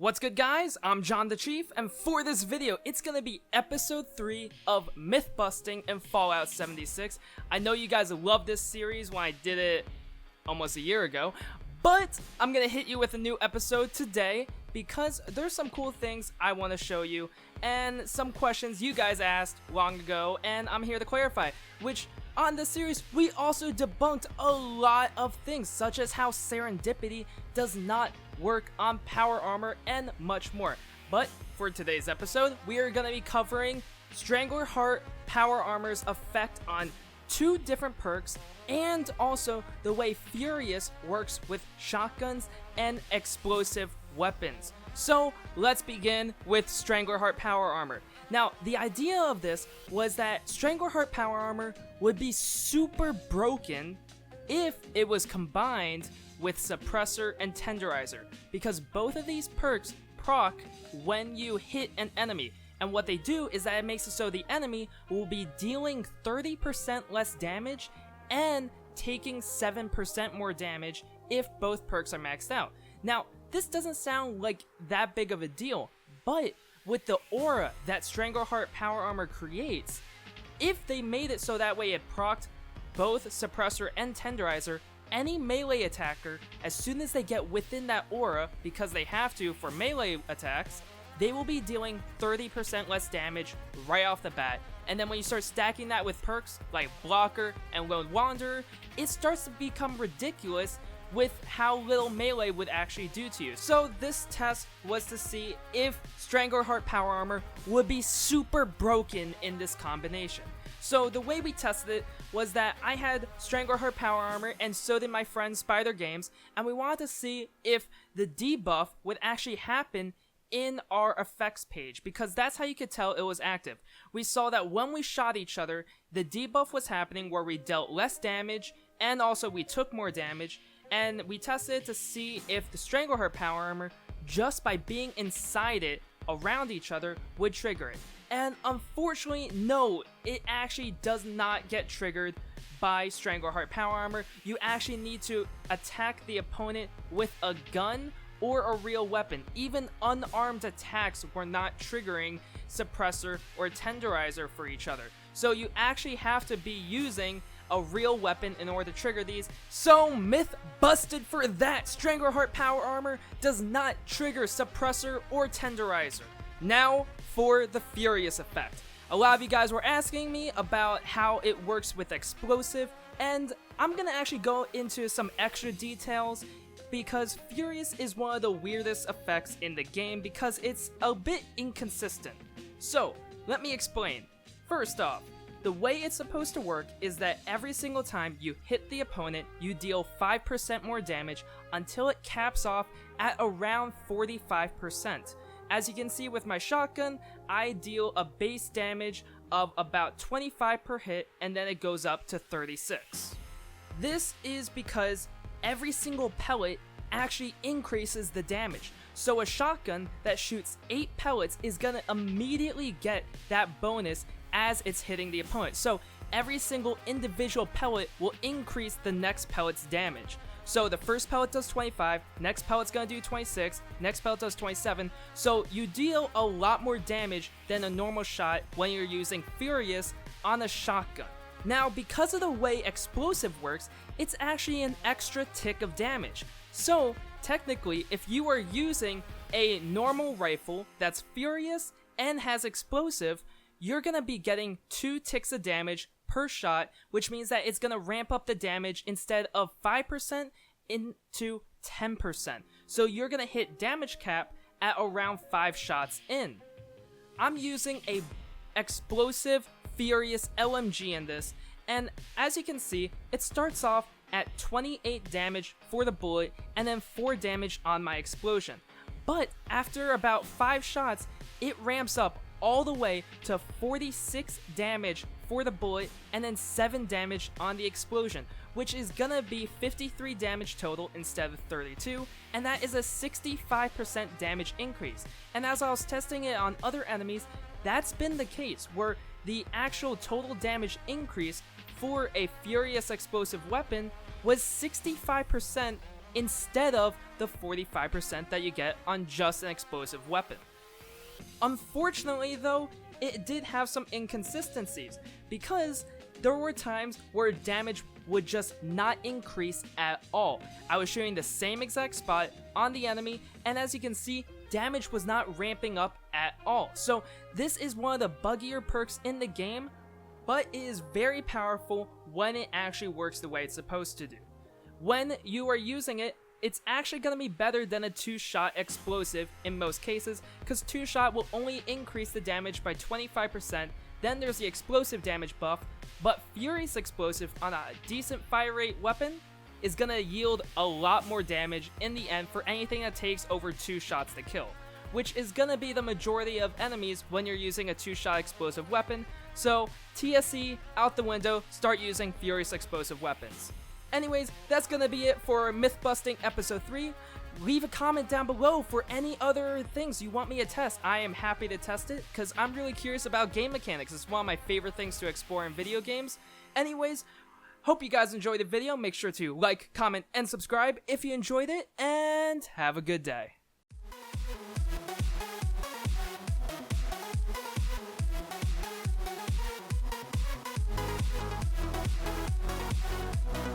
What's good, guys? I'm John the Chief, and for this video, it's gonna be episode 3 of Mythbusting in Fallout 76. I know you guys love this series when I did it almost a year ago, but I'm gonna hit you with a new episode today because there's some cool things I want to show you and some questions you guys asked long ago, and I'm here to clarify, which on this series, we also debunked a lot of things, such as how serendipity does not work on power armor and much more. But for today's episode, we are going to be covering Strangler Heart power armor's effect on 2 different perks, and also the way Furious works with shotguns and explosive weapons. So let's begin with Strangler Heart power armor. Now, the idea of this was that Strangler Heart power armor would be super broken if it was combined with Suppressor and Tenderizer, because both of these perks proc when you hit an enemy, and what they do is that it makes it so the enemy will be dealing 30% less damage and taking 7% more damage if both perks are maxed out. Now, this doesn't sound like that big of a deal, but with the aura that Strangler Heart power armor creates, if they made it so that way it procced both Suppressor and Tenderizer, any melee attacker, as soon as they get within that aura, because they have to for melee attacks, they will be dealing 30% less damage right off the bat. And then when you start stacking that with perks like Blocker and Lone Wanderer, it starts to become ridiculous with how little melee would actually do to you. So this test was to see if Strangler Heart power armor would be super broken in this combination. So the way we tested it was that I had Strangler Heart power armor, and so did my friend Spider Games, and we wanted to see if the debuff would actually happen in our effects page, because that's how you could tell it was active. We saw that when we shot each other, the debuff was happening where we dealt less damage, and also we took more damage, and we tested it to see if the Strangler Heart power armor, just by being inside it, around each other, would trigger it. And unfortunately, no, it actually does not get triggered by Strangler Heart power armor. You actually need to attack the opponent with a gun or a real weapon. Even unarmed attacks were not triggering Suppressor or Tenderizer for each other. So you actually have to be using a real weapon in order to trigger these. So myth busted for that. Strangler Heart power armor does not trigger Suppressor or Tenderizer. Now for the Furious effect. A lot of you guys were asking me about how it works with explosive, and I'm gonna actually go into some extra details because Furious is one of the weirdest effects in the game because it's a bit inconsistent. So let me explain. First off, the way it's supposed to work is that every single time you hit the opponent, you deal 5% more damage until it caps off at around 45%. As you can see with my shotgun, I deal a base damage of about 25 per hit, and then it goes up to 36. This is because every single pellet actually increases the damage. So a shotgun that shoots 8 pellets is gonna immediately get that bonus as it's hitting the opponent. So every single individual pellet will increase the next pellet's damage. So the first pellet does 25, next pellet's gonna do 26, next pellet does 27, so you deal a lot more damage than a normal shot when you're using Furious on a shotgun. Now, because of the way explosive works, it's actually an extra tick of damage. So technically, if you are using a normal rifle that's Furious and has explosive, you're gonna be getting 2 ticks of damage per shot, which means that it's gonna ramp up the damage instead of 5% into 10%. So you're gonna hit damage cap at around 5 shots in. I'm using a explosive Furious LMG in this, and as you can see, it starts off at 28 damage for the bullet and then 4 damage on my explosion. But after about 5 shots, it ramps up all the way to 46 damage for the bullet and then 7 damage on the explosion, which is gonna be 53 damage total instead of 32, and that is a 65% damage increase. And as I was testing it on other enemies, that's been the case, where the actual total damage increase for a Furious explosive weapon was 65% instead of the 45% that you get on just an explosive weapon. Unfortunately though, it did have some inconsistencies, because there were times where damage would just not increase at all. I was shooting the same exact spot on the enemy, and as you can see, damage was not ramping up at all. So this is one of the buggier perks in the game, but it is very powerful when it actually works the way it's supposed to do. When you are using it, it's actually going to be better than a 2-shot explosive in most cases, because 2-shot will only increase the damage by 25%, then there's the explosive damage buff, but Fury's explosive on a decent fire rate weapon is going to yield a lot more damage in the end for anything that takes over 2 shots to kill, which is going to be the majority of enemies when you're using a 2-shot explosive weapon, so TSE out the window, start using Fury's explosive weapons. Anyways, that's going to be it for Mythbusting Episode 3. Leave a comment down below for any other things you want me to test. I am happy to test it, because I'm really curious about game mechanics. It's one of my favorite things to explore in video games. Anyways, hope you guys enjoyed the video. Make sure to like, comment, and subscribe if you enjoyed it, and have a good day.